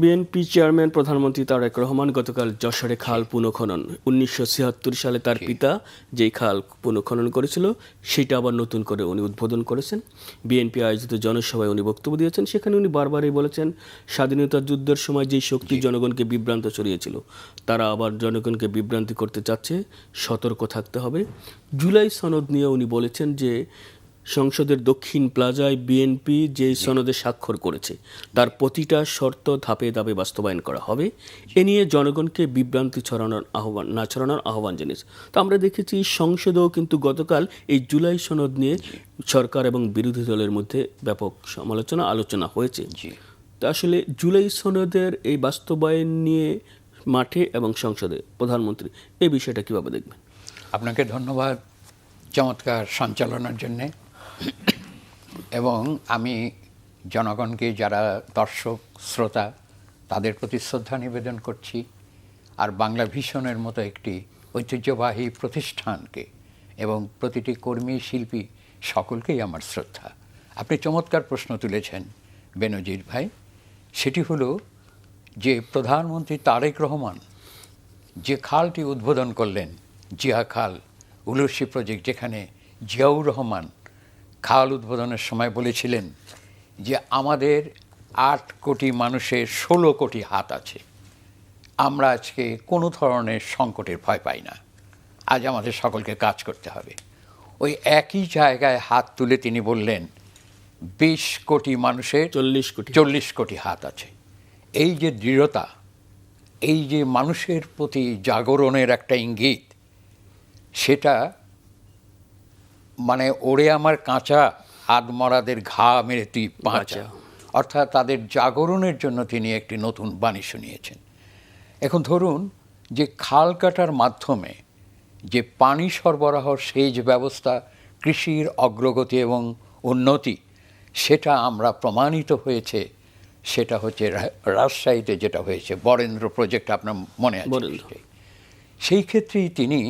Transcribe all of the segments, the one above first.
BNP chairman প্রধানমন্ত্রী তারেক রহমান গতকাল যশোরে খাল পুনঃখনন 1976 সালে তার পিতা যেই খাল পুনঃখনন করেছিল সেটা আবার নতুন করে উনি উদ্বোধন করেছেন। বিএনপি আয়োজিত জনসভায় উনি বক্তব্য দিয়েছেন। সেখানে উনি বারবারই বলেছেন স্বাধীনতা যুদ্ধের সময় যেই শক্তি জনগণকে বিভ্রান্ত ছড়িয়েছিল তারা আবার জনগণকে বিভ্রান্তি করতে চাচ্ছে, সতর্ক থাকতে হবে। জুলাই সনদ নিয়ে উনি বলেছেন যে সংসদের দক্ষিণ প্লাজায় বিএনপি যে সনদে স্বাক্ষর করেছে তার প্রতিটা শর্ত ধাপে ধাপে বাস্তবায়ন করা হবে। এ নিয়ে জনগণকে বিভ্রান্তি ছড়ানোর আহ্বান জানিয়েছে। তো আমরা দেখেছি সংসদেও কিন্তু গতকাল এই জুলাই সনদ নিয়ে সরকার এবং বিরোধী দলের মধ্যে ব্যাপক আলোচনা হয়েছে। তো আসলে জুলাই সনদের এই বাস্তবায়ন নিয়ে মাঠে এবং সংসদে প্রধানমন্ত্রী এই বিষয়টা কিভাবে দেখবেন? আপনাকে ধন্যবাদ চমৎকার সঞ্চালনার জন্যে। এবং আমি জনগণকে, যারা দর্শক শ্রোতা, তাদের প্রতি শ্রদ্ধা নিবেদন করছি। আর বাংলা ভিশনের মতো একটি ঐতিহ্যবাহী প্রতিষ্ঠানকে এবং প্রতিটি কর্মী, শিল্পী সকলকেই আমার শ্রদ্ধা। আপনি চমৎকার প্রশ্ন তুলেছেন বেনজির ভাই। সেটি হলো যে প্রধানমন্ত্রী তারেক রহমান যে খালটি উদ্বোধন করলেন, জিয়া খাল উলসি প্রজেক্ট, যেখানে জিয়াউর রহমান খাল উদ্বোধনের সময় বলেছিলেন যে আমাদের 8 কোটি মানুষের 16 কোটি হাত আছে, আমরা আজকে কোনো ধরনের সংকটের ভয় পাই না, আজ আমাদের সকলকে কাজ করতে হবে। ওই একই জায়গায় হাত তুলে তিনি বললেন 20 কোটি মানুষের 40 কোটি হাত আছে। এই যে দৃঢ়তা, এই যে মানুষের প্রতি জাগরণের একটা ইঙ্গিত, সেটা মানে ওরে আমার কাঁচা আদমরাদের ঘা মেরে তুই বাঁচা, অর্থাৎ তাদের জাগরণের জন্য তিনি একটি নতুন বাণী শুনিয়েছেন। এখন ধরুন যে খাল কাটার মাধ্যমে যে পানি সরবরাহ, সেচ ব্যবস্থা, কৃষির অগ্রগতি এবং উন্নতি, সেটা আমরা প্রমাণিত হয়েছে। সেটা হচ্ছে রাজশাহীতে যেটা হয়েছে বরেন্দ্র প্রজেক্ট, আপনার মনে আছে। সেই ক্ষেত্রেই তিনি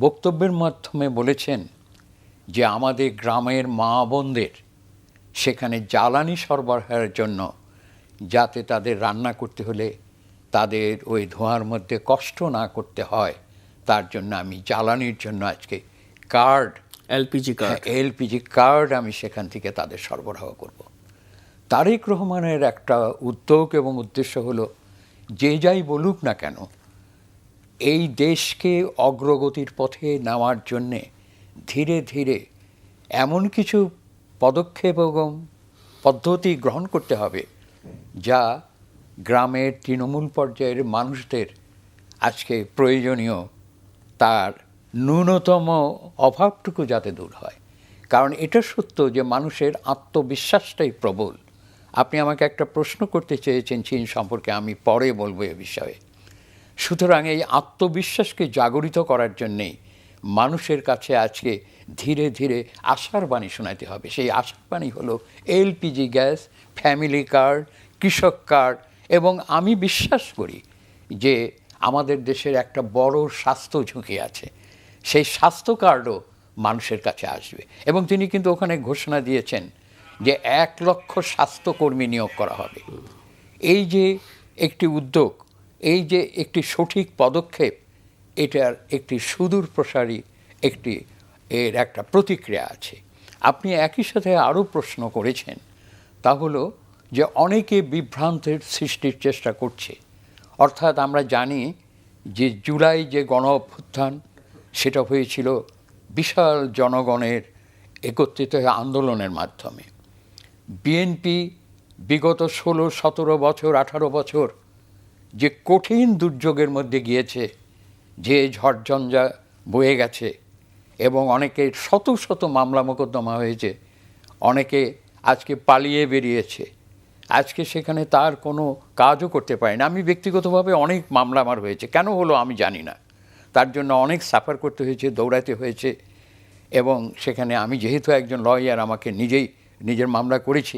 বক্তব্যের মাধ্যমে বলেছেন যে আমাদের গ্রামের মা বোনদের সেখানে জ্বালানি সরবরাহের জন্য, যাতে তাদের রান্না করতে হলে তাদের ওই ধোঁয়ার মধ্যে কষ্ট না করতে হয়, তার জন্য আমি জ্বালানির জন্য আজকে এলপিজি কার্ড আমি সেখান থেকে তাদের সরবরাহ করব। তারেক রহমানের একটা উদ্যোগ এবং উদ্দেশ্য হলো, যে যাই বলুক না কেন, এই দেশকে অগ্রগতির পথে নেওয়ার জন্যে ধীরে ধীরে এমন কিছু পদক্ষেপ এবং পদ্ধতি গ্রহণ করতে হবে যা গ্রামের তৃণমূল পর্যায়ের মানুষদের আজকে প্রয়োজনীয়, তার ন্যূনতম অভাবটুকু যাতে দূর হয়। কারণ এটা সত্য যে মানুষের আত্মবিশ্বাসটাই প্রবল। আপনি আমাকে একটা প্রশ্ন করতে চেয়েছেন চীন সম্পর্কে, আমি পরে বলবো এ বিষয়ে। সুতরাং এই আত্মবিশ্বাসকে জাগরিত করার জন্যেই মানুষের কাছে আজকে ধীরে ধীরে আশার বাণী শোনাতে হবে। সেই আশার বাণী হলো এলপিজি গ্যাস, ফ্যামিলি কার্ড, কৃষক কার্ড, এবং আমি বিশ্বাস করি যে আমাদের দেশের একটা বড় স্বাস্থ্য ঝুঁকি আছে, সেই স্বাস্থ্য কার্ডও মানুষের কাছে আসবে। এবং তিনি কিন্তু ওখানে ঘোষণা দিয়েছেন যে 1 লক্ষ স্বাস্থ্যকর্মী নিয়োগ করা হবে। এই যে একটি উদ্যোগ, এই যে একটি সঠিক পদক্ষেপ, এটার একটি সুদূর প্রসারী এর একটা প্রতিক্রিয়া আছে। আপনি একই সাথে আরও প্রশ্ন করেছেন, তা হলো যে অনেকে বিভ্রান্তের সৃষ্টির চেষ্টা করছে। অর্থাৎ আমরা জানি যে জুলাই যে গণ অভ্যুত্থান, সেটা হয়েছিল বিশাল জনগণের একত্রিত আন্দোলনের মাধ্যমে। বিএনপি বিগত 16-17 বছর, 18 বছর যে কঠিন দুর্যোগের মধ্যে গিয়েছে, যে ঝড়ঝঞ্ঝা বয়ে গেছে, এবং অনেকের শত শত মামলা মোকদ্দমা হয়েছে, অনেকে আজকে পালিয়ে বেরিয়েছে, আজকে সেখানে তার কোনো কাজও করতে পারে না। আমি ব্যক্তিগতভাবে অনেক মামলা আমার হয়েছে, কেন হলো আমি জানি না, তার জন্য অনেক সাফার করতে হয়েছে, দৌড়াতে হয়েছে। এবং সেখানে আমি যেহেতু একজন লয়ার, আমাকে নিজের মামলা করেছি,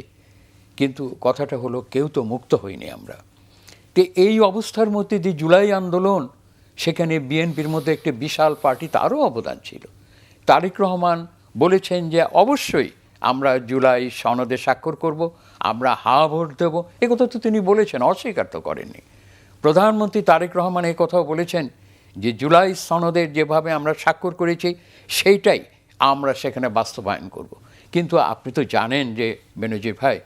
কিন্তু কথাটা হলো কেউ তো মুক্ত হইনি আমরা। তো এই অবস্থার মধ্যে দিয়ে জুলাই আন্দোলন, সেখানে বিএনপির মধ্যে একটি বিশাল পার্টি, তারও অবদান ছিল। তারেক রহমান বলেছেন যে অবশ্যই আমরা জুলাই সনদে স্বাক্ষর করব, আমরা হা ভোট দেবো, একথা তো তিনি বলেছেন, অস্বীকার তো করেননি। প্রধানমন্ত্রী তারেক রহমান এই কথাও বলেছেন যে জুলাই সনদের যেভাবে আমরা স্বাক্ষর করেছি সেইটাই আমরা সেখানে বাস্তবায়ন করব। কিন্তু আপনি তো জানেন যে বেনজির ভাই,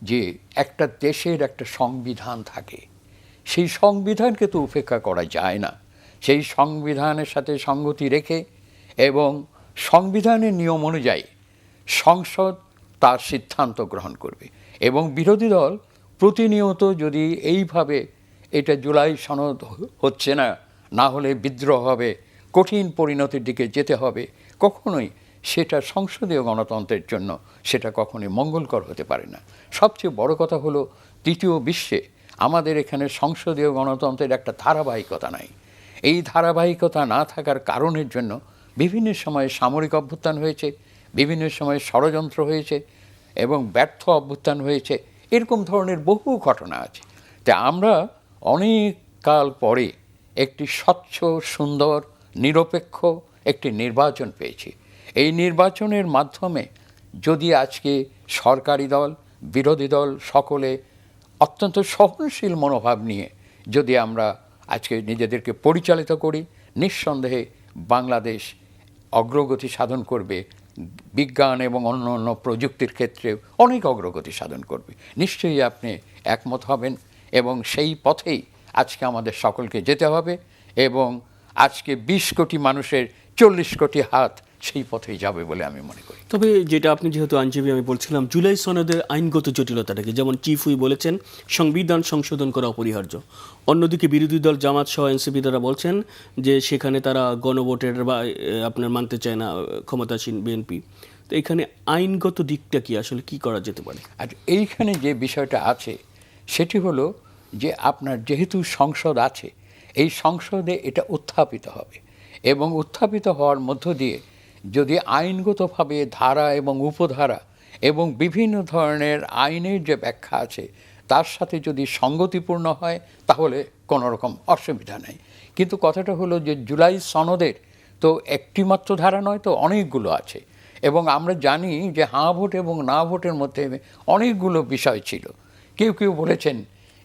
যে একটা দেশের একটা সংবিধান থাকে, সেই সংবিধানকে তো উপেক্ষা করা যায় না। সেই সংবিধানের সাথে সঙ্গতি রেখে এবং সংবিধানের নিয়ম অনুযায়ী সংসদ তার সিদ্ধান্ত গ্রহণ করবে। এবং বিরোধী দল প্রতিনিয়ত যদি এইভাবে এটা জুলাই সনদ হচ্ছে না, না হলে বিদ্রোহ হবে, কঠিন পরিণতির দিকে যেতে হবে, কখনোই সেটা সংসদীয় গণতন্ত্রের জন্য সেটা কখনোই মঙ্গলকর হতে পারে না। সবচেয়ে বড় কথা হলো, তৃতীয় বিশ্বে আমাদের এখানে সংসদীয় গণতন্ত্রের একটা ধারাবাহিকতা নাই। এই ধারাবাহিকতা না থাকার কারণের জন্য বিভিন্ন সময়ে সামরিক অভ্যুত্থান হয়েছে, বিভিন্ন সময়ে ষড়যন্ত্র হয়েছে এবং ব্যর্থ অভ্যুত্থান হয়েছে, এরকম ধরনের বহু ঘটনা আছে। তা আমরা অনেক কাল পরে একটি স্বচ্ছ, সুন্দর, নিরপেক্ষ একটি নির্বাচন পেয়েছি। এই নির্বাচনের মাধ্যমে যদি আজকে সরকারি দল, বিরোধী দল সকলে অত্যন্ত সহনশীল মনোভাব নিয়ে যদি আমরা আজকে নিজেদেরকে পরিচালিত করি, নিঃসন্দেহে বাংলাদেশ অগ্রগতি সাধন করবে, বিজ্ঞান এবং অন্য অন্য প্রযুক্তির ক্ষেত্রে অনেক অগ্রগতি সাধন করবে। নিশ্চয়ই আপনি একমত হবেন এবং সেই পথেই আজকে আমাদের সকলকে যেতে হবে এবং আজকে 20 কোটি মানুষের 40 কোটি হাত সেই পথেই যাবে বলে আমি মনে করি। তবে যেটা আপনি যেহেতু আইনজীবী, আমি বলছিলাম জুলাই সনদের আইনগত জটিলতাটাকে, যেমন চিফ হুই বলেছেন সংবিধান সংশোধন করা অপরিহার্য, অন্যদিকে বিরোধী দল জামাত সহ এনসিপি দ্বারা বলছেন যে সেখানে তারা গণভোটের বা আপনার মানতে চায় না ক্ষমতাসীন বিএনপি। তো এখানে আইনগত দিকটা কি, আসলে কি করা যেতে পারে? আর এইখানে যে বিষয়টা আছে সেটি হলো যে আপনার যেহেতু সংসদ আছে, এই সংসদে এটা উত্থাপিত হবে এবং উত্থাপিত হওয়ার মধ্য দিয়ে যদি আইনগতভাবে ধারা এবং উপধারা এবং বিভিন্ন ধরনের আইনের যে ব্যাখ্যা আছে তার সাথে যদি সঙ্গতিপূর্ণ হয় তাহলে কোনো রকম অসুবিধা নেই। কিন্তু কথাটা হলো যে জুলাই সনদের তো একটিমাত্র ধারা নয়, তো অনেকগুলো আছে এবং আমরা জানি যে হাঁ ভোট এবং না ভোটের মধ্যে অনেকগুলো বিষয় ছিল। কেউ কেউ বলেছেন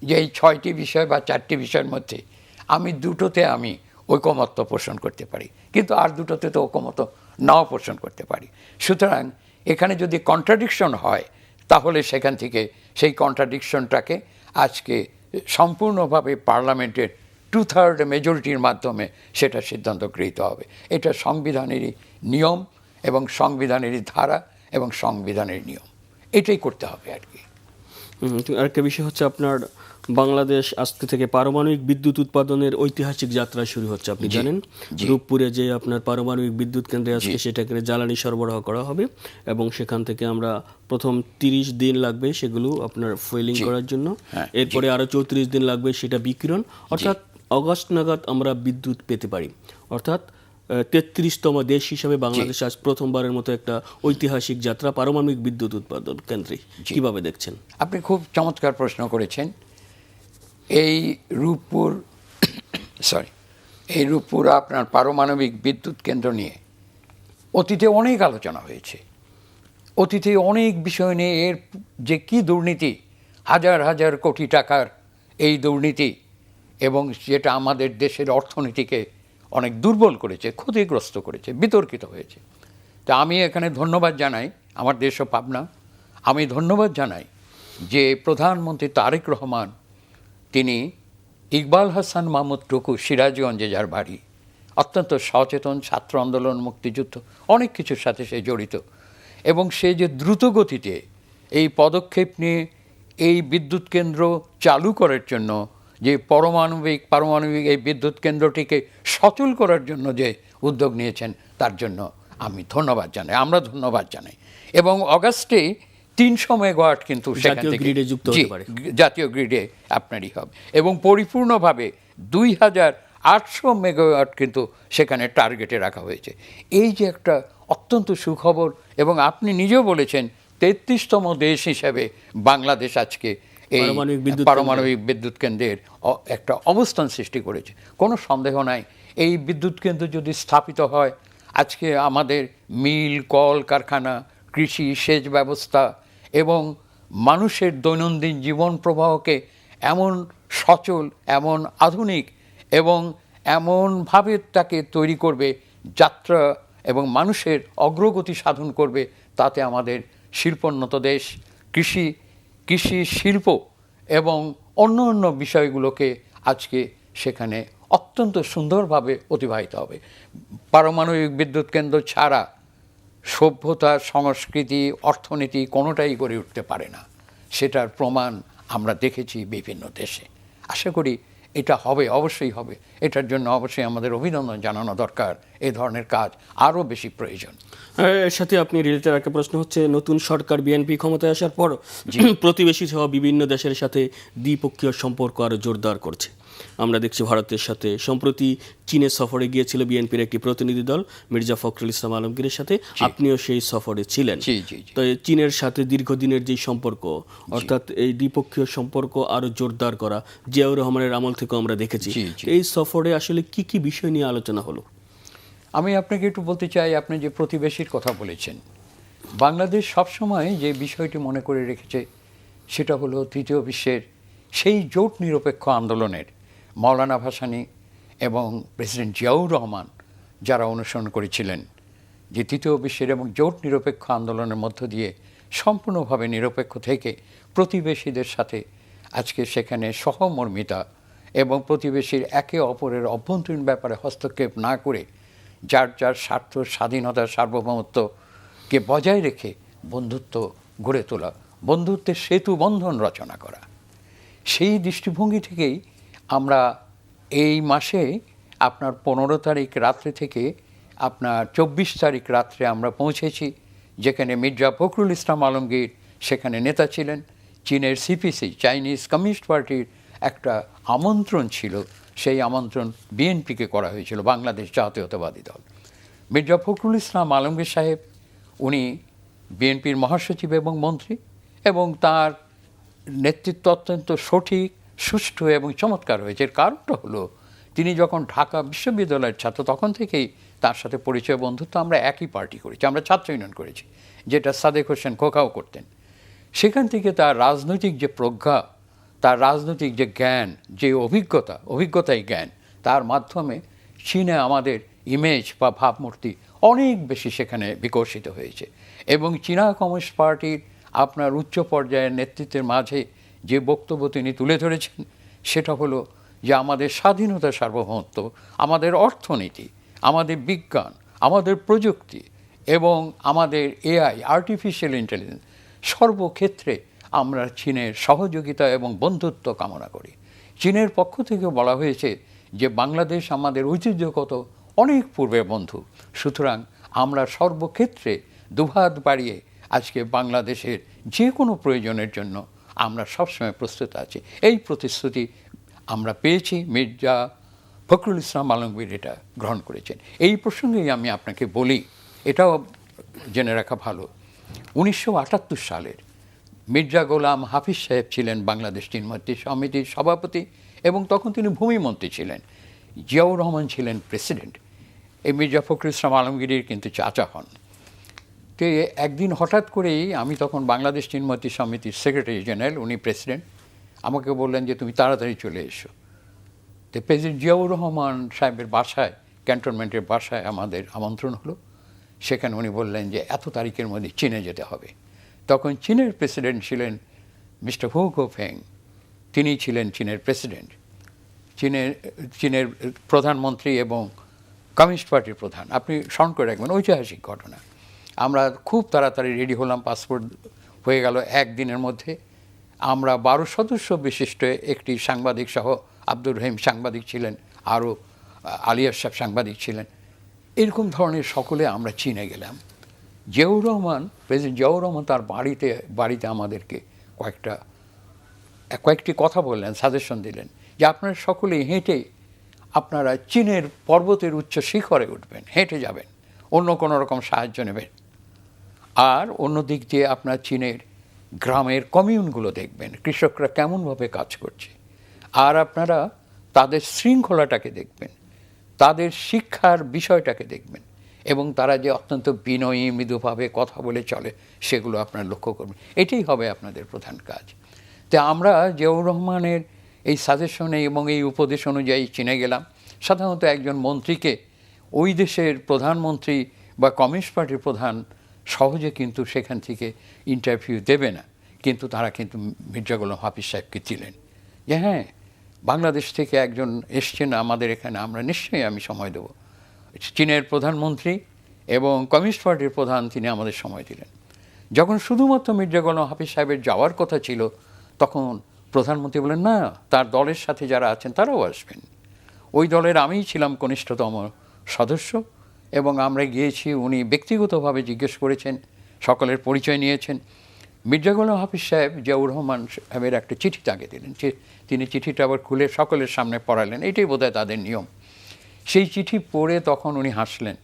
যে এই 6টি বিষয় বা 4টি বিষয়ের মধ্যে আমি দুটোতে আমি ঐকমত্য পোষণ করতে পারি, কিন্তু আর দুটোতে তো ঐকমত্য নাও পোষণ করতে পারি। সুতরাং এখানে যদি কন্ট্রাডিকশন হয় তাহলে সেখান থেকে সেই কন্ট্রাডিকশনটাকে আজকে সম্পূর্ণভাবে পার্লামেন্টের 2/3 মেজরিটির মাধ্যমে সেটা সিদ্ধান্ত গৃহীত হবে। এটা সংবিধানেরই নিয়ম এবং সংবিধানেরই ধারা এবং সংবিধানের নিয়ম, এটাই করতে হবে আর কি। আরেকটা বিষয় হচ্ছে আপনার বাংলাদেশ আজকে থেকে পারমাণবিক বিদ্যুৎ উৎপাদনের ঐতিহাসিক যাত্রা শুরু হচ্ছে, আপনি জানেন। রূপপুরে যে আপনার পারমাণবিক বিদ্যুৎ কেন্দ্রে আজকে সেটাকে জ্বালানি সরবরাহ করা হবে এবং সেখান থেকে আমরা প্রথম 30 দিন লাগবে সেগুলো আপনার ফুয়েলিং করার জন্য, এরপরে আরো 34 দিন লাগবে সেটা বিকিরণ, অর্থাৎ অগস্ট নাগাদ আমরা বিদ্যুৎ পেতে পারি। অর্থাৎ 33তম দেশ হিসাবে বাংলাদেশ আজ প্রথমবারের মতো একটা ঐতিহাসিক যাত্রা পারমাণবিক বিদ্যুৎ উৎপাদন কেন্দ্রে। কিভাবে দেখছেন? আপনি খুব চমৎকার প্রশ্ন করেছেন। এই রূপপুর আপনার পারমাণবিক বিদ্যুৎ কেন্দ্র নিয়ে অতীতে অনেক আলোচনা হয়েছে, অতীতে অনেক বিষয় নিয়ে এর যে কি দুর্নীতি, হাজার হাজার কোটি টাকার এই দুর্নীতি এবং যেটা আমাদের দেশের অর্থনীতিকে অনেক দুর্বল করেছে, ক্ষতিগ্রস্ত করেছে, বিতর্কিত হয়েছে। তা আমি এখানে ধন্যবাদ জানাই আমার দেশ ও পাবনা, আমি ধন্যবাদ জানাই যে প্রধানমন্ত্রী তারেক রহমান, তিনি ইকবাল হাসান মাহমুদ টুকু, সিরাজগঞ্জে যার বাড়ি, অত্যন্ত সচেতন, ছাত্র আন্দোলন, মুক্তিযুদ্ধ, অনেক কিছুর সাথে সে জড়িত এবং সে যে দ্রুত গতিতে এই পদক্ষেপ নিয়ে এই বিদ্যুৎ কেন্দ্র চালু করার জন্য, যে পারমাণবিক এই বিদ্যুৎ কেন্দ্রটিকে সচল করার জন্য যে উদ্যোগ নিয়েছেন তার জন্য আমি ধন্যবাদ জানাই, আমরা ধন্যবাদ জানাই। এবং অগাস্টে 300 মেগাওয়াট কিন্তু সেখান থেকে জাতীয় গ্রিডে আপনারই হবে এবং পরিপূর্ণভাবে 2800 মেগাওয়াট কিন্তু সেখানে টার্গেটে রাখা হয়েছে। এই যে একটা অত্যন্ত সুখবর, এবং আপনি নিজেও বলেছেন 33তম দেশ হিসেবে বাংলাদেশ আজকে এই পারমাণবিক বিদ্যুৎ কেন্দ্রের একটা অবস্থান সৃষ্টি করেছে। কোনো সন্দেহ নাই, এই বিদ্যুৎ কেন্দ্র যদি স্থাপিত হয় আজকে আমাদের মিল, কল কারখানা, কৃষি, সেচ ব্যবস্থা এবং মানুষের দৈনন্দিন জীবন প্রবাহকে এমন সচল, এমন আধুনিক এবং এমনভাবে তাকে তৈরি করবে, যাত্রা এবং মানুষের অগ্রগতি সাধন করবে, তাতে আমাদের শিল্পোন্নত দেশ, কৃষি শিল্প এবং অন্য অন্য বিষয়গুলোকে আজকে সেখানে অত্যন্ত সুন্দরভাবে অতিবাহিত হবে। পারমাণবিক বিদ্যুৎ কেন্দ্র ছাড়া সভ্যতা, সংস্কৃতি, অর্থনীতি কোনোটাই গড়ে উঠতে পারে না। সেটার প্রমাণ আমরা দেখেছি বিভিন্ন দেশে। আশা করি এটা হবে, অবশ্যই হবে। এটার জন্য অবশ্যই আমাদের অভিনন্দন জানানো দরকার। এ ধরনের কাজ আরও বেশি প্রয়োজন। এর সাথে আপনি রিলেটেড একটা প্রশ্ন হচ্ছে, নতুন সরকার বিএনপি ক্ষমতায় আসার পর প্রতিবেশী সহ বিভিন্ন দেশের সাথে দ্বিপক্ষীয় সম্পর্ক আরও জোরদার করছে। আমরা দেখছি ভারতের সাথে সম্প্রতি চীনের সফরে গিয়েছিল বিএনপির একটি প্রতিনিধি দল মির্জা ফখরুল ইসলাম আলমগীরের সাথে, আপনিও সেই সফরে ছিলেন। তো চীনের সাথে দীর্ঘদিনের যে সম্পর্ক, অর্থাৎ এই দ্বিপক্ষীয় সম্পর্ক আরও জোরদার করা জিয়াউর রহমানের আমল থেকে আমরা দেখেছি। এই সফরে আসলে কি কি বিষয় নিয়ে আলোচনা হলো? আমি আপনাকে একটু বলতে চাই, আপনি যে প্রতিবেশীর কথা বলেছেন, বাংলাদেশ সবসময় যে বিষয়টি মনে করে রেখেছে সেটা হলো তৃতীয় বিশ্বের সেই জোট নিরপেক্ষ আন্দোলনের মৌলানা ভাসানী এবং প্রেসিডেন্ট জিয়াউর রহমান যারা অনুসরণ করেছিলেন, যে তৃতীয় বিশ্বের এবং জোট নিরপেক্ষ আন্দোলনের মধ্য দিয়ে সম্পূর্ণভাবে নিরপেক্ষ থেকে প্রতিবেশীদের সাথে আজকে সেখানে সহমর্মিতা এবং প্রতিবেশীর একে অপরের অভ্যন্তরীণ ব্যাপারে হস্তক্ষেপ না করে যার যার স্বার্থ, স্বাধীনতা, সার্বভৌমত্বকে বজায় রেখে বন্ধুত্ব গড়ে তোলা, বন্ধুত্বের সেতু বন্ধন রচনা করা। সেই দৃষ্টিভঙ্গি থেকেই আমরা এই মাসে আপনার 15 তারিখ রাত্রে থেকে আপনার 24 তারিখ রাত্রে আমরা পৌঁছেছি, যেখানে মির্জা ফখরুল ইসলাম আলমগীর সেখানে নেতা ছিলেন। চীনের সিপিসি, চাইনিজ কমিউনিস্ট পার্টির একটা আমন্ত্রণ ছিল, সেই আমন্ত্রণ বিএনপিকে করা হয়েছিল, বাংলাদেশ জাতীয়তাবাদী দল। মির্জা ফখরুল ইসলাম আলমগীর সাহেব, উনি বিএনপির মহাসচিব এবং মন্ত্রী, এবং তার নেতৃত্ব অত্যন্ত সঠিক, সুষ্ঠু এবং চমৎকার হয়েছে। এর কারণটা হলো তিনি যখন ঢাকা বিশ্ববিদ্যালয়ের ছাত্র, তখন থেকেই তার সাথে পরিচয়, বন্ধুত্ব। আমরা একই পার্টি করেছি, আমরা ছাত্র ইউনিয়ন করেছি, যেটা সাদেক হোসেন খোকাও করতেন। সেখান থেকে তার রাজনৈতিক যে প্রজ্ঞা, তার রাজনৈতিক যে জ্ঞান, যে অভিজ্ঞতাই জ্ঞান, তার মাধ্যমে চীনে আমাদের ইমেজ বা ভাবমূর্তি অনেক বেশি সেখানে বিকশিত হয়েছে। এবং চীনা কমিউনিস্ট পার্টির আপনার উচ্চ পর্যায়ের নেতৃত্বের মাঝে যে বক্তব্য তিনি তুলে ধরেছেন, সেটা হলো যে আমাদের স্বাধীনতা, সার্বভৌমত্ব, আমাদের অর্থনীতি, আমাদের বিজ্ঞান, আমাদের প্রযুক্তি এবং আমাদের এআই, আর্টিফিশিয়াল ইন্টেলিজেন্স, সর্বক্ষেত্রে আমরা চীনের সহযোগিতা এবং বন্ধুত্ব কামনা করি। চীনের পক্ষ থেকে বলা হয়েছে যে বাংলাদেশ আমাদের ঐতিহ্যগত অনেক পূর্বের বন্ধু, সুতরাং আমরা সর্বক্ষেত্রে দুহাত বাড়িয়ে আজকে বাংলাদেশের যে কোনো প্রয়োজনের জন্য আমরা সবসময় প্রস্তুত আছি। এই প্রতিশ্রুতি আমরা পেয়েছি। মির্জা ফখরুল ইসলাম আলমগীর এটা গ্রহণ করেছেন। এই প্রসঙ্গেই আমি আপনাকে বলি, এটাও জেনে রাখা ভালো, 1978 সালের মির্জা গোলাম হাফিজ সাহেব ছিলেন বাংলাদেশ চীন মৈত্রী সমিতির সভাপতি, এবং তখন তিনি ভূমিমন্ত্রী ছিলেন। জিয়াউর রহমান ছিলেন প্রেসিডেন্ট। এই মির্জা ফখরুল ইসলাম আলমগীরের কিন্তু চাচা হন। তো একদিন হঠাৎ করেই, আমি তখন বাংলাদেশ চীন মৈত্রী সমিতির সেক্রেটারি জেনারেল, উনি প্রেসিডেন্ট, আমাকে বললেন যে তুমি তাড়াতাড়ি চলে এসো। তো প্রেসিডেন্ট জিয়াউর রহমান সাহেবের বাসায়, ক্যান্টনমেন্টের বাসায় আমাদের আমন্ত্রণ হলো। সেখানে উনি বললেন যে এত তারিখের মধ্যে চীনে যেতে হবে। তখন চীনের প্রেসিডেন্ট ছিলেন মিস্টার হু গোফেং, তিনি ছিলেন চীনের প্রেসিডেন্ট, চীনের প্রধানমন্ত্রী এবং কমিউনিস্ট পার্টির প্রধান। আপনি স্মরণ করে রাখবেন, ঐতিহাসিক ঘটনা। আমরা খুব তাড়াতাড়ি রেডি হলাম, পাসপোর্ট হয়ে গেল একদিনের মধ্যে। আমরা 12 সদস্য বিশিষ্ট একটি সাংবাদিক সহ, আব্দুর রহিম সাংবাদিক ছিলেন, আরও আলিয়াস সাহেব সাংবাদিক ছিলেন, এরকম ধরনের সকলে আমরা চীনে গেলাম। জিয়াউর রহমান, প্রেসিডেন্ট জিয়াউর রহমান তার বাড়িতে আমাদেরকে কয়েকটি কথা বললেন, সাজেশন দিলেন যে আপনারা সকলেই হেঁটে আপনারা চীনের পর্বতের উচ্চ শিখরে উঠবেন, হেঁটে যাবেন, অন্য কোনো রকম সাহায্য নেবেন। আর অন্য দিক দিয়ে আপনার চীনের গ্রামের কমিউনগুলো দেখবেন, কৃষকরা কেমনভাবে কাজ করছে। আর আপনারা তাদের শৃঙ্খলাটাকে দেখবেন, তাদের শিক্ষার বিষয়টাকে দেখবেন, এবং তারা যে অত্যন্ত বিনয়ী মৃদুভাবে কথা বলে চলে, সেগুলো আপনারা লক্ষ্য করবেন। এটাই হবে আপনাদের প্রধান কাজ। তো আমরা জিয়াউর রহমানের এই সাজেশনে এবং এই উপদেশ অনুযায়ী চিনে গেলাম। সাধারণত একজন মন্ত্রীকে ওই দেশের প্রধানমন্ত্রী বা কমিউনিস্ট পার্টির প্রধান সহজে কিন্তু সেখান থেকে ইন্টারভিউ দেবে না, কিন্তু তারা কিন্তু মির্জা গোলাম হাফিজ সাহেবকে দিলেন যে হ্যাঁ, বাংলাদেশ থেকে একজন এসছেন আমাদের এখানে, আমরা নিশ্চয়ই আমি সময় দেব। চীনের প্রধানমন্ত্রী এবং কমিউনিস্ট পার্টির প্রধান, তিনি আমাদের সময় দিলেন। যখন শুধুমাত্র মির্জা গোলাম হাফিজ সাহেবের যাওয়ার কথা ছিল, তখন প্রধানমন্ত্রী বলেন না, তার দলের সাথে যারা আছেন তারাও আসবেন। ওই দলের আমিই ছিলাম কনিষ্ঠতম সদস্য, এবং আমরা গিয়েছি। উনি ব্যক্তিগতভাবে জিজ্ঞেস করেছেন, সকলের পরিচয় নিয়েছেন। মির্জা গোলাম হাফিজ সাহেব জিয়াউর রহমান সাহেবের একটা চিঠি তাকে দিলেন, তিনি চিঠিটা আবার খুলে সকলের সামনে পড়ালেন। এটাই বোধহয় তাদের নিয়ম। সেই চিঠি পড়ে তখন উনি হাসলেন,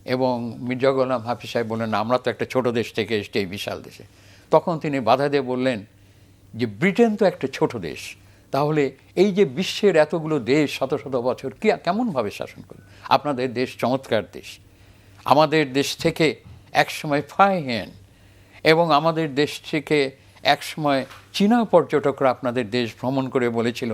এবং মির্জা গোলাম হাফিজ সাহেব বললেন, আমরা তো একটা ছোট দেশ থেকে এসেছি এই বিশাল দেশে। তখন তিনি বাধা দিয়ে বললেন যে ব্রিটেন তো একটা ছোট দেশ, তাহলে এই যে বিশ্বের এতগুলো দেশ শত শত বছর কেমনভাবে শাসন করবে? আপনাদের দেশ চমৎকার দেশ। আমাদের দেশ থেকে একসময় ফাইহেন, এবং আমাদের দেশ থেকে একসময় চীনা পর্যটকরা আপনাদের দেশ ভ্রমণ করে বলেছিল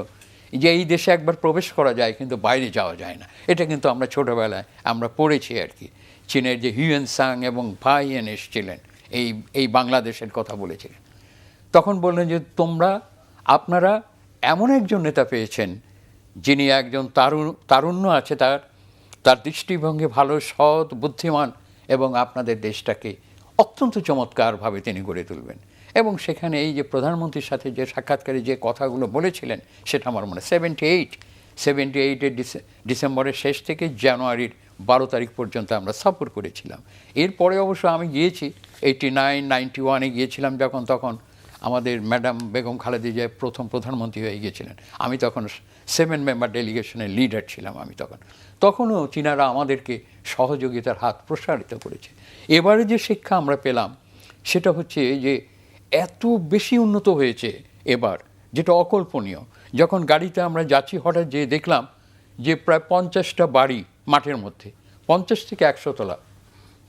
যে এই দেশে একবার প্রবেশ করা যায়, কিন্তু বাইরে যাওয়া যায় না। এটা কিন্তু আমরা ছোটোবেলায় আমরা পড়েছি আর কি। চীনের যে হিউয়েন সাং এবং ফাইহেন এসেছিলেন, এই বাংলাদেশের কথা বলেছিলেন। তখন বললেন যে আপনারা এমন একজন নেতা পেয়েছেন যিনি একজন তারুণ্য আছে, তার দৃষ্টিভঙ্গি ভালো, সৎ, বুদ্ধিমান, এবং আপনাদের দেশটাকে অত্যন্ত চমৎকারভাবে তিনি গড়ে তুলবেন। এবং সেখানে এই যে প্রধানমন্ত্রীর সাথে যে সাক্ষাৎকারে যে কথাগুলো বলেছিলেন, সেটা আমার মনে 78-এর ডিসেম্বরের শেষ থেকে জানুয়ারির 12 তারিখ পর্যন্ত আমরা সফর করেছিলাম। এরপরে অবশ্য আমি গিয়েছি 89-91-এ গিয়েছিলাম, তখন আমাদের ম্যাডাম বেগম খালেদা জিয়া প্রথম প্রধানমন্ত্রী হয়ে গিয়েছিলেন। আমি তখন 7 মেম্বার ডেলিগেশনের লিডার ছিলাম। তখনও চীনারা আমাদেরকে সহযোগিতার হাত প্রসারিত করেছে। এবারে যে শিক্ষা আমরা পেলাম সেটা হচ্ছে যে এত বেশি উন্নত হয়েছে এবার, যেটা অকল্পনীয়। যখন গাড়িতে আমরা যাচ্ছি, হঠাৎ যে দেখলাম যে প্রায় 50টা বাড়ি মাঠের মধ্যে, 50 থেকে 100 তলা।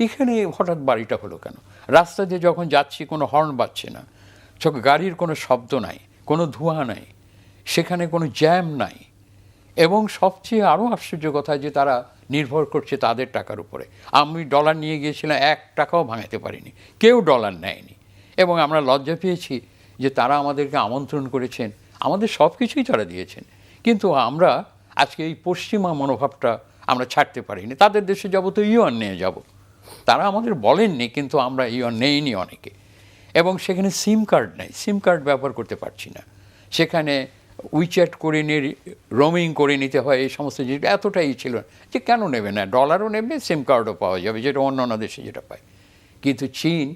এখানে হঠাৎ বাড়িটা হলো কেন? রাস্তা দিয়ে যখন যাচ্ছি কোনো হর্ন বাজছে না, গাড়ির কোনো শব্দ নাই, কোনো ধোঁয়া নাই, সেখানে কোনো জ্যাম নাই, এবং সবচেয়ে আরও আশ্চর্য কথা যে তারা নির্ভর করছে তাদের টাকার উপরে। আমি ডলার নিয়ে গিয়েছিলাম, 1 টাকাও ভাঙাতে পারিনি, কেউ ডলার নেয়নি। এবং আমরা লজ্জা পেয়েছি যে তারা আমাদেরকে আমন্ত্রণ করেছেন, আমাদের সব কিছুই তারা দিয়েছেন, কিন্তু আমরা আজকে এই পশ্চিমা মনোভাবটা আমরা ছাড়তে পারিনি। তাদের দেশে যাব তো ইউয়ান নিয়ে যাব, তারা আমাদের বলেননি, কিন্তু আমরা ইউয়ান নেইনি অনেকে। এবং সেখানে সিম কার্ড নেই, সিম কার্ড ব্যবহার করতে পারছি না। সেখানে উইচ্যাট করে নিয়ে রোমিং করে নিতে হয়, এই সমস্ত জিনিস এতটাই ছিল যে কেন নেবে না, ডলারও নেবে, সিম কার্ডও পাওয়া যাবে, যেটা অন্য দেশে যেটা পায়। কিন্তু চীন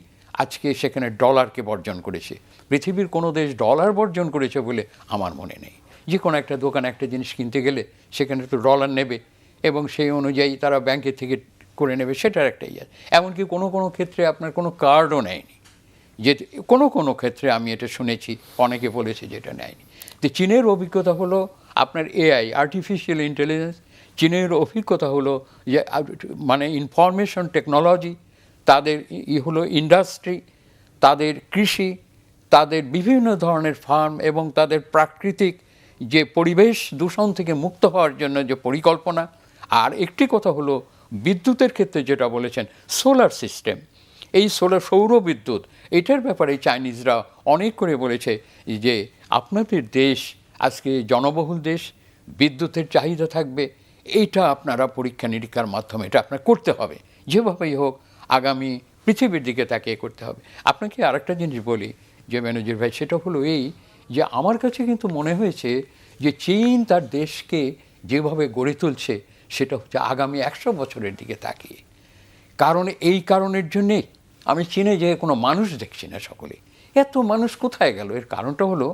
আজকে সেখানে ডলারকে বর্জন করেছে। পৃথিবীর কোনো দেশ ডলার বর্জন করেছে বলে আমার মনে নেই। যে কোনো একটা দোকানে একটা জিনিস কিনতে গেলে সেখানে তো ডলার নেবে, এবং সেই অনুযায়ী তারা ব্যাংকের থেকে করে নেবে, সেটার একটা ইয়ে। এমনকি কোনো কোনো ক্ষেত্রে আপনার কোনো কার্ডও নেয়নি, যে কোনো ক্ষেত্রে আমি এটা শুনেছি, অনেকে বলেছে যে এটা নেয়নি। তো চীনের অভিজ্ঞতা হলো আপনার এআই, আর্টিফিশিয়াল ইন্টেলিজেন্স। চীনের অভিজ্ঞতা হলো যে মানে ইনফরমেশন টেকনোলজি, তাদের হলো ইন্ডাস্ট্রি, তাদের কৃষি, তাদের বিভিন্ন ধরনের ফার্ম, এবং তাদের প্রাকৃতিক যে পরিবেশ দূষণ থেকে মুক্ত হওয়ার জন্য যে পরিকল্পনা। আর একটি কথা হলো বিদ্যুতের ক্ষেত্রে যেটা বলেছেন, সোলার সিস্টেম, এই সৌর বিদ্যুৎ, এটার ব্যাপারে চাইনিজরা অনেক করে বলেছে যে আপনাদের দেশ আজকে জনবহুল দেশ, বিদ্যুতের চাহিদা থাকবে, এইটা আপনারা পরীক্ষা নিরীক্ষার মাধ্যমে এটা আপনার করতে হবে, যেভাবেই হোক আগামী পৃথিবীর দিকে তাকিয়ে করতে হবে। আপনাকে আরেকটা জিনিস বলি যে বেনজির ভাই, সেটা হলো এই যে আমার কাছে কিন্তু মনে হয়েছে যে চীন তার দেশকে যেভাবে গড়ে তুলছে সেটা হচ্ছে আগামী 100 বছরের দিকে তাকিয়ে। কারণ এই কারণের জন্যে আমি চীনে যে কোনো মানুষ দেখছি না, সকলে এত মানুষ কোথায় গেল? এর কারণটা হলো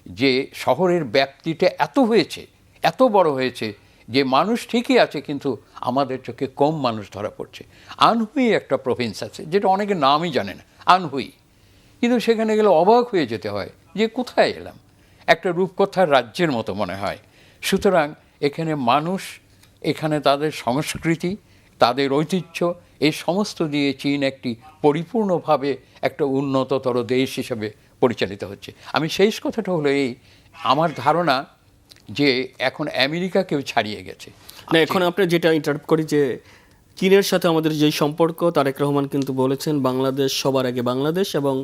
যে শহরের ব্যাপ্তিটা এত হয়েছে, এত বড় হয়েছে যে মানুষ ঠিকই আছে, কিন্তু আমাদের চোখে কম মানুষ ধরা পড়ছে। আনহুই একটা প্রভিন্স আছে, যেটা অনেকে নামই জানে না, আনহুই, কিন্তু সেখানে গেলে অবাক হয়ে যেতে হয় যে কোথায় এলাম, একটা রূপকথার রাজ্যের মতো মনে হয়। সুতরাং এখানে মানুষ, এখানে তাদের সংস্কৃতি, তাদের ঐতিহ্য, এই সমস্ত দিয়ে চীন একটি পরিপূর্ণভাবে একটা উন্নততর দেশ হিসেবে পরিচালিত হচ্ছে। আমি শেষ কথাটা হলো এই, আমার ধারণা যে এখন আমেরিকাকেও ছাড়িয়ে গেছে। না, এখন আপনি যেটা ইন্টারাপ্ট করি যে চীনের সাথে আমাদের যে সম্পর্ক, তারেক রহমান কিন্তু বলেছেন বাংলাদেশ সবার আগে বাংলাদেশ, এবং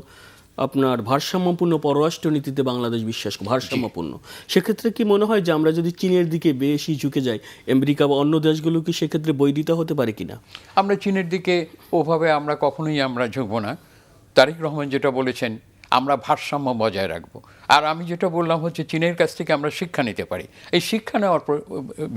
আপনার ভারসাম্যপূর্ণ পররাষ্ট্র নীতিতে বাংলাদেশ বিশ্বাস করে, ভারসাম্যপূর্ণ। সেক্ষেত্রে কি মনে হয় যে আমরা যদি চীনের দিকে বেশি ঝুঁকে যাই, আমেরিকা বা অন্য দেশগুলো কি সেক্ষেত্রে বৈরিতা হতে পারে কিনা? আমরা চীনের দিকে ওভাবে আমরা কখনোই আমরা ঝুঁকবো না। তারেক রহমান যেটা বলেছেন, আমরা ভারসাম্য বজায় রাখবো। আর আমি যেটা বললাম হচ্ছে চীনের কাছ থেকে আমরা শিক্ষা নিতে পারি। এই শিক্ষা নেওয়ার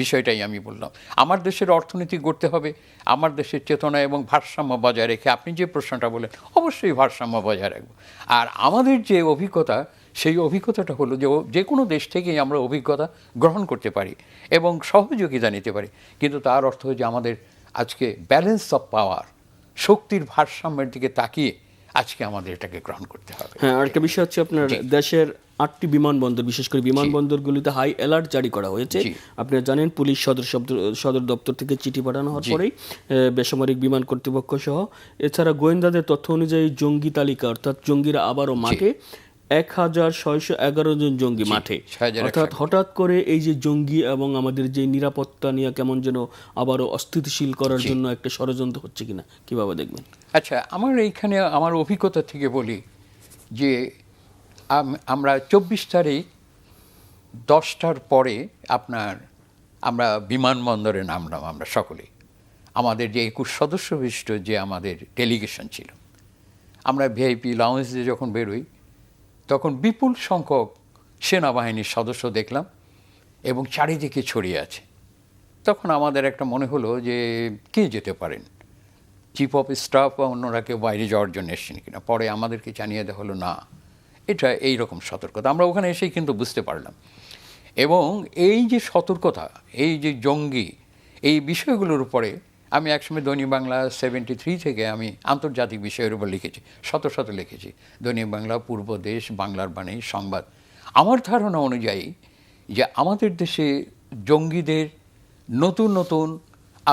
বিষয়টাই আমি বললাম। আমার দেশের অর্থনীতি গড়তে হবে আমার দেশের চেতনা এবং ভারসাম্য বজায় রেখে। আপনি যে প্রশ্নটা বললেন, অবশ্যই ভারসাম্য বজায় রাখবো। আর আমাদের যে অভিজ্ঞতা, সেই অভিজ্ঞতাটা হলো যে কোনো দেশ থেকেই আমরা অভিজ্ঞতা গ্রহণ করতে পারি এবং সহযোগিতা নিতে পারি। কিন্তু তার অর্থ যে আমাদের আজকে ব্যালেন্স অফ পাওয়ার, শক্তির ভারসাম্যের দিকে তাকিয়ে আজকে আমাদের এটাকে গ্রহণ করতে হবে। হ্যাঁ, আরেকটা বিষয় হচ্ছে আপনার দেশের 8টি বিমানবন্দর, বিশেষ করে বিমানবন্দরগুলিতে হাই অ্যালার্ট জারি করা হয়েছে। আপনারা জানেন পুলিশ সদর দপ্তর থেকে চিঠি পাঠানো হওয়ার পরেই বেসামরিক বিমান কর্তৃপক্ষ সহ, এছাড়া গোয়েন্দাদের তথ্য অনুযায়ী জঙ্গি তালিকা, অর্থাৎ জঙ্গিরা আবারও মাঠে, 1611 জন জঙ্গি মাঠে। অর্থাৎ হঠাৎ করে এই যে জঙ্গি এবং আমাদের যে নিরাপত্তা নিয়ে কেমন যেন আবারও অস্থিতিশীল করার জন্য একটা ষড়যন্ত্র হচ্ছে কিনা, কিভাবে দেখবেন? আচ্ছা, আমার এইখানে আমার অভিজ্ঞতা থেকে বলি যে আমরা 24 তারিখ 10টার পরে আমরা বিমানবন্দরে নামলাম। আমরা সকলেই, আমাদের যে 21 সদস্য বিশিষ্ট যে আমাদের ডেলিগেশন ছিল, আমরা ভিআইপি লাউঞ্জে যখন বেরোই তখন বিপুল সংখ্যক সেনাবাহিনীর সদস্য দেখলাম এবং চারিদিকে ছড়িয়ে আছে। তখন আমাদের একটা মনে হলো যে কে যেতে পারেন, চিফ অফ স্টাফ বা অন্যরা কেউ বাইরে যাওয়ার জন্য এসছেন কিনা। পরে আমাদেরকে জানিয়ে দেওয়া হলো না, এটা এই রকম সতর্কতা। আমরা ওখানে এসেই কিন্তু বুঝতে পারলাম। এবং এই যে সতর্কতা, এই যে জঙ্গি, এই বিষয়গুলোর উপরে আমি একসময় দৈনিক বাংলা 73 থেকে আমি আন্তর্জাতিক বিষয়ের উপর লিখেছি, শত শত লিখেছি। দৈনিক বাংলা, পূর্বদেশ, বাংলার বাণী, সংবাদ। আমার ধারণা অনুযায়ী যে আমাদের দেশে জঙ্গিদের নতুন নতুন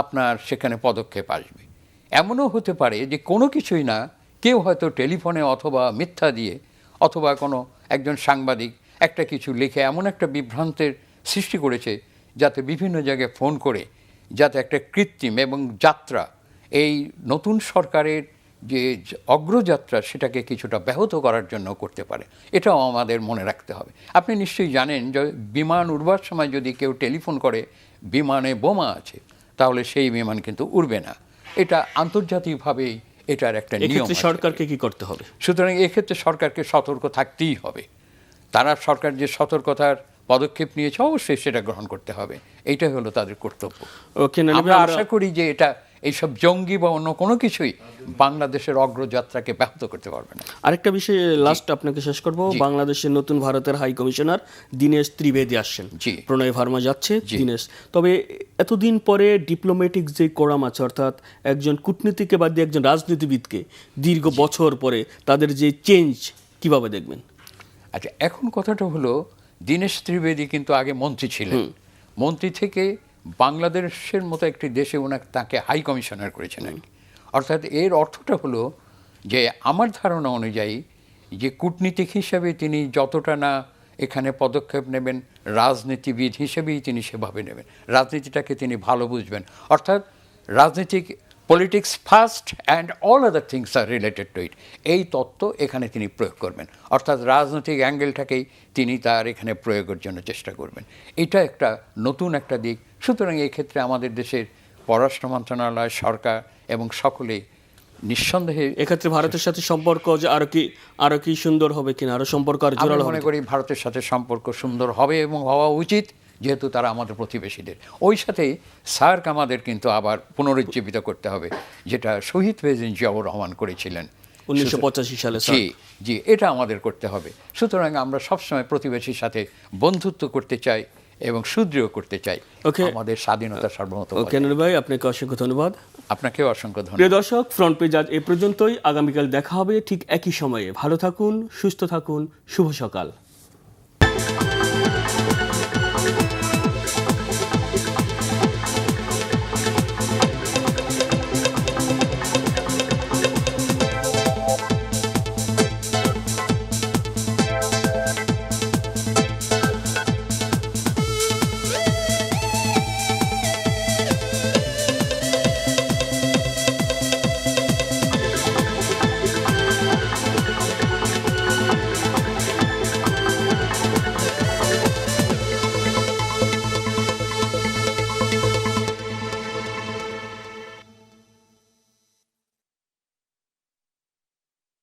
আপনার সেখানে পদক্ষেপ আসবে। এমনও হতে পারে যে কোনো কিছুই না, কেউ হয়তো টেলিফোনে অথবা মিথ্যা দিয়ে অথবা কোনো একজন সাংবাদিক একটা কিছু লিখে এমন একটা বিভ্রান্তের সৃষ্টি করেছে যাতে বিভিন্ন জায়গায় ফোন করে যাতে একটা কৃত্রিম এবং যাত্রা, এই নতুন সরকারের যে অগ্রযাত্রা সেটাকে কিছুটা ব্যাহত করার জন্য করতে পারে। এটাও আমাদের মনে রাখতে হবে। আপনি নিশ্চয়ই জানেন যে বিমান উড়বার সময় যদি কেউ টেলিফোন করে বিমানে বোমা আছে, তাহলে সেই বিমান কিন্তু উড়বে না। এটা আন্তর্জাতিকভাবেই এটার একটা নিয়ম। সরকারকে কি করতে হবে? সুতরাং এক্ষেত্রে সরকারকে সতর্ক থাকতেই হবে। তারা সরকার যে সতর্কতার পদক্ষেপ নিয়েছে অবশ্যই সেটা গ্রহণ করতে হবে। এইটাই হলো তাদের কর্তব্য। আমরা আশা করি যে এটা এইসব জঙ্গি বা অন্য কোনো কিছুই বাংলাদেশের অগ্রযাত্রাকে ব্যাহত করতে পারবে না। আরেকটা বিষয় লাস্ট আপনাকে শেষ করব। বাংলাদেশের নতুন ভারতের হাই কমিশনার দীনেশ ত্রিবেদী আসছেন, প্রণয় ভার্মা যাচ্ছে দীনেশ। তবে এতদিন পরে ডিপ্লোম্যাটিক যে কোরাম আছে, অর্থাৎ একজন কূটনীতিককে বাদ দিয়ে একজন রাজনীতিবিদকে দীর্ঘ বছর পরে তাদের যে চেঞ্জ, কিভাবে দেখবেন? আচ্ছা, এখন কথাটা হলো দীনেশ ত্রিবেদী কিন্তু আগে মন্ত্রী ছিলেন। মন্ত্রী থেকে বাংলাদেশের মতো একটি দেশে তাকে হাই কমিশনার করেছেন আর কি। অর্থাৎ এর অর্থটা হলো যে আমার ধারণা অনুযায়ী যে কূটনীতিক হিসাবে তিনি যতটা না এখানে পদক্ষেপ নেবেন, রাজনীতিবিদ হিসেবেই তিনি সেভাবে নেবেন। রাজনীতিটাকে তিনি ভালো বুঝবেন। অর্থাৎ রাজনীতিক, politics first and all other things are related to it, এই তত্ত্ব এখানে তিনি প্রয়োগ করবেন। অর্থাৎ রাজনৈতিক অ্যাঙ্গেলটাকেই তিনি তার এখানে প্রয়োগের জন্য চেষ্টা করবেন। এটা একটা নতুন একটা দিক। সুতরাং এই ক্ষেত্রে আমাদের দেশের পররাষ্ট্র মন্ত্রণালয়, সরকার এবং সকলেই নিঃসন্দেহে এক্ষেত্রে ভারতের সাথে সম্পর্ক যে আরো কি সুন্দর হবে কিনা, আরো সম্পর্ক আর জোরালো হবে। মনে করি ভারতের সাথে সম্পর্ক সুন্দর হবে এবং হওয়া উচিত, যেহেতু তারা আমাদের প্রতিবেশীদের। ওই সাথেই সার্ক আমাদের কিন্তু আবার পুনরুজ্জীবিত করতে হবে, যেটা শহীদ প্রেসিডেন্ট জিয়াউর রহমান করেছিলেন 1985 সালে। জি, এটা আমাদের করতে হবে। সুতরাং আমরা সবসময় প্রতিবেশীর সাথে বন্ধুত্ব করতে চাই এবং সুদৃঢ় করতে চাই আমাদের স্বাধীনতা সার্বভৌমত্ব। ওকে ভাই, আপনাকে অসংখ্য ধন্যবাদ। আপনাকেও অসংখ্য ধন্যবাদ। প্রিয় দর্শক, ফ্রন্ট পেজ আজ এ পর্যন্তই। আগামীকাল দেখা হবে ঠিক একই সময়ে। ভালো থাকুন, সুস্থ থাকুন, শুভ সকাল।